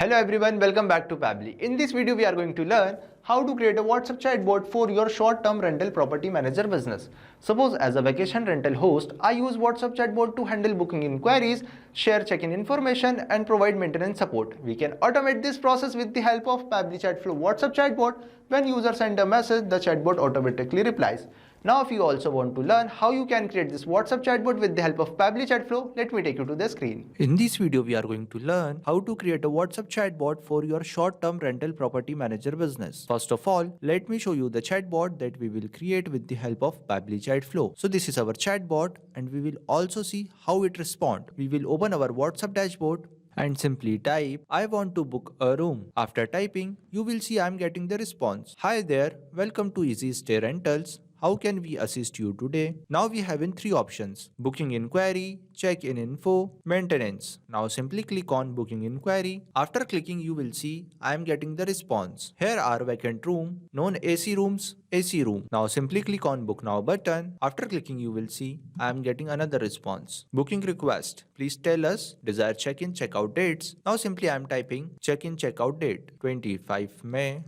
Hello everyone, welcome back to Pabbly. In this video, we are going to learn how to create a WhatsApp chatbot for your short-term rental property manager business. Suppose as a vacation rental host, I use WhatsApp chatbot to handle booking inquiries, share check-in information, and provide maintenance support. We can automate this process with the help of Pabbly Chatflow WhatsApp chatbot. When user send a message, the chatbot automatically replies. Now if you also want to learn how you can create this WhatsApp chatbot with the help of Pabbly Chatflow, let me take you to the screen. In this video, we are going to learn how to create a WhatsApp chatbot for your short-term rental property manager business. First of all, let me show you the chatbot that we will create with the help of Pabbly Chatflow. So this is our chatbot and we will also see how it responds. We will open our WhatsApp dashboard and simply type, I want to book a room. After typing, you will see I am getting the response. Hi there, welcome to Easy Stay Rentals. How can we assist you today? Now we have in three options: booking inquiry, check-in info, maintenance. Now simply click on booking inquiry. After clicking, you will see I am getting the response. Here are vacant room, non-AC rooms, AC room. Now simply click on book now button. After clicking, you will see I am getting another response. Booking request. Please tell us desired check-in check-out dates. Now simply I am typing check-in check-out date 25 May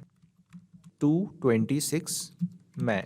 to 26 May.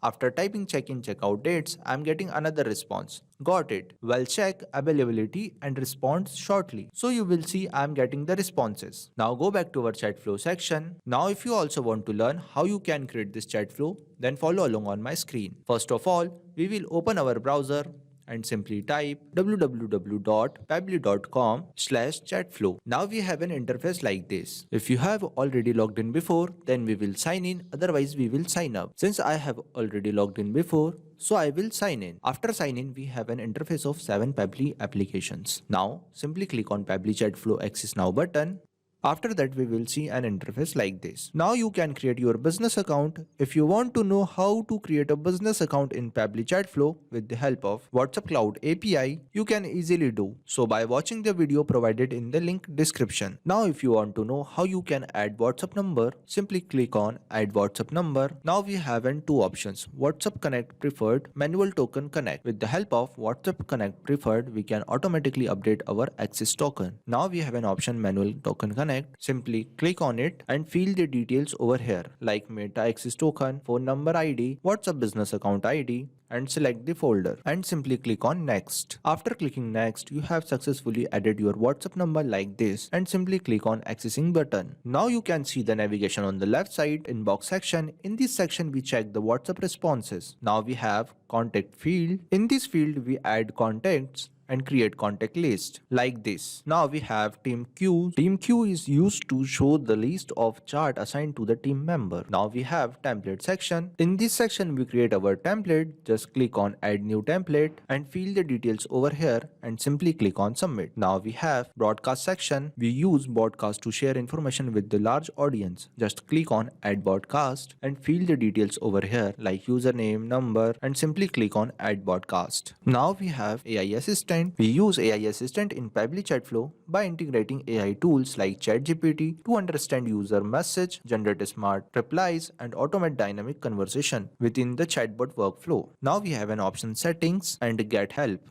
After typing check-in check-out dates, I am getting another response. Got it. Well, check availability and respond shortly. So you will see I am getting the responses. Now go back to our chat flow section. Now if you also want to learn how you can create this chat flow, then follow along on my screen. First of all, we will open our browser and simply type www.pabbly.com/chatflow. Now we have an interface like this. If you have already logged in before, then we will sign in, otherwise we will sign up. Since I have already logged in before, so I will sign in. After sign in, we have an interface of 7 Pabbly applications. Now simply click on Pabbly Chatflow Access Now button. After that, we will see an interface like this. Now you can create your business account. If you want to know how to create a business account in Pabbly Chatflow with the help of WhatsApp Cloud API, you can easily do so by watching the video provided in the link description. Now if you want to know how you can add WhatsApp number, simply click on Add WhatsApp number. Now we have two options: WhatsApp Connect Preferred, Manual Token Connect. With the help of WhatsApp Connect Preferred, we can automatically update our access token. Now we have an option Manual Token Connect. Simply click on it and fill the details over here like Meta access token, phone number ID, WhatsApp business account ID, and select the folder and simply click on next. After clicking next, you have successfully added your WhatsApp number like this and simply click on accessing button. Now you can see the navigation on the left side inbox section. In this section we check the WhatsApp responses. Now we have contact field. In this field we add contacts and create contact list like this. Now we have team queue. Team queue is used to show the list of chart assigned to the team member. Now we have template section. In this section we create our template. Just click on add new template and fill the details over here and simply click on submit. Now we have broadcast section. We use broadcast to share information with the large audience. Just click on add broadcast and fill the details over here like username, number, and simply click on add broadcast. Now we have AI assistant. We use AI Assistant in Pabbly Chatflow by integrating AI tools like ChatGPT to understand user message, generate smart replies, and automate dynamic conversation within the chatbot workflow. Now we have an option settings and get help.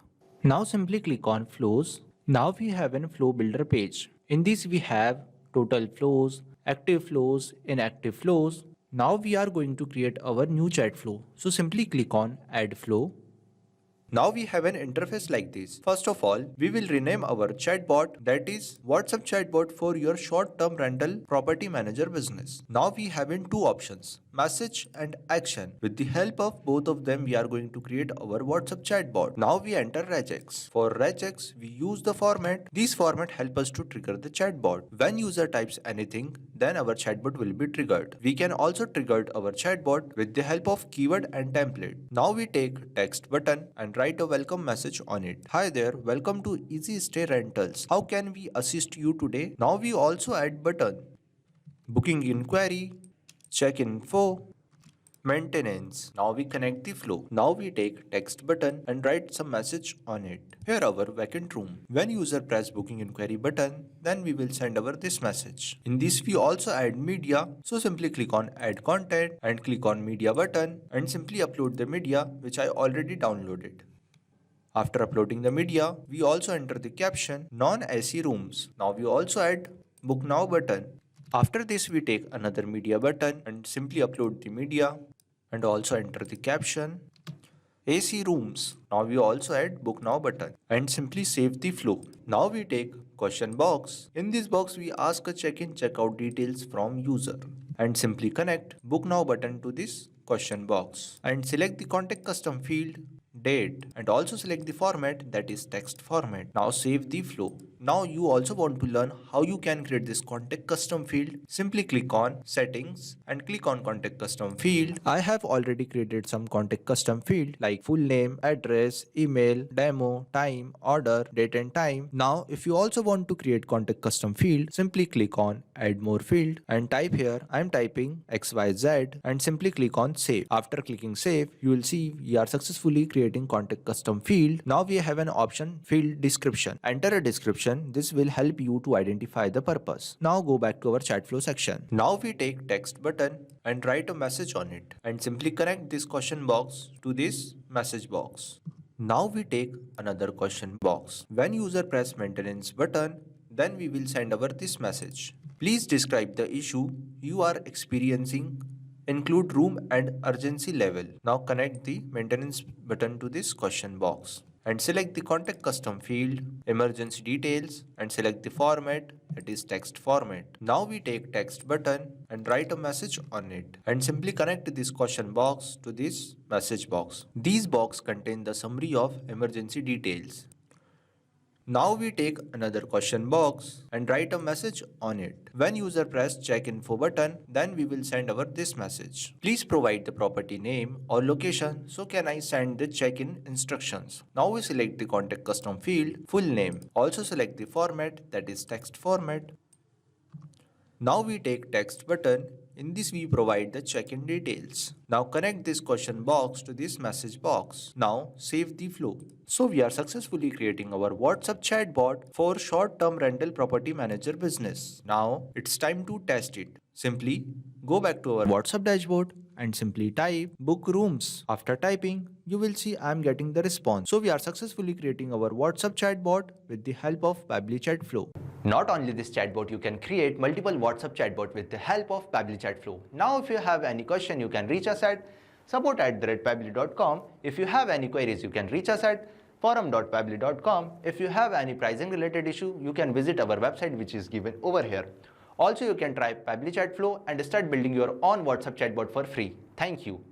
Now simply click on flows. Now we have a flow builder page. In this we have total flows, active flows, inactive flows. Now we are going to create our new chat flow. So simply click on add flow. Now we have an interface like this. First of all, we will rename our chatbot, that is WhatsApp chatbot for your short-term rental property manager business. Now we have two options: message and action. With the help of both of them, we are going to create our WhatsApp chatbot. Now we enter regex. For regex, we use the format. This format helps us to trigger the chatbot. When user types anything, then our chatbot will be triggered. We can also trigger our chatbot with the help of keyword and template. Now we take text button and write a welcome message on it. Hi there, welcome to Easy Stay Rentals. How can we assist you today? Now we also add button: booking inquiry, check-in info, maintenance. Now we connect the flow. Now we take text button and write some message on it. Here our vacant room. When user press booking inquiry button, then we will send over this message. In this we also add media. So simply click on add content and click on media button and simply upload the media which I already downloaded. After uploading the media, we also enter the caption non-AC rooms. Now we also add book now button. After this, we take another media button and simply upload the media and also enter the caption AC rooms. Now we also add book now button and simply save the flow. Now we take question box. In this box we ask a check-in checkout details from user and simply connect book now button to this question box and select the contact custom field, date, and also select the format, that is text format. Now save the flow. Now you also want to learn how you can create this contact custom field. Simply click on settings and click on contact custom field. I have already created some contact custom field like full name, address, email, demo, time, order, date and time. Now if you also want to create contact custom field, simply click on add more field and type here I am typing XYZ and simply click on save. After clicking save, you will see we are successfully creating contact custom field. Now we have an option field description. Enter a description. This will help you to identify the purpose. Now go back to our Chatflow section. Now we take text button and write a message on it and simply connect this question box to this message box. Now we take another question box. When user press maintenance button, then we will send over this message. Please describe the issue you are experiencing. Include room and urgency level. Now connect the maintenance button to this question box and select the contact custom field, emergency details, and select the format, that is text format. Now we take text button and write a message on it and simply connect this question box to this message box. These box contain the summary of emergency details. Now we take another question box and write a message on it. When user press check info button, then we will send over this message. Please provide the property name or location, so can I send the check-in instructions. Now we select the contact custom field, full name. Also select the format, that is text format. Now we take text button. In this we provide the check-in details. Now connect this question box to this message box. Now save the flow. So we are successfully creating our WhatsApp chatbot for short-term rental property manager business. Now it's time to test it. Simply go back to our WhatsApp dashboard and simply type book rooms. After typing, you will see I am getting the response. So we are successfully creating our WhatsApp chatbot with the help of Pabbly Chatflow. Not only this chatbot, you can create multiple WhatsApp chatbot with the help of Pabbly Chatflow. Now if you have any question, you can reach us at support@pabbly.com. If you have any queries, you can reach us at forum.pabbly.com. If you have any pricing related issue, you can visit our website which is given over here. Also, you can try Pabbly Chatflow and start building your own WhatsApp chatbot for free. Thank you.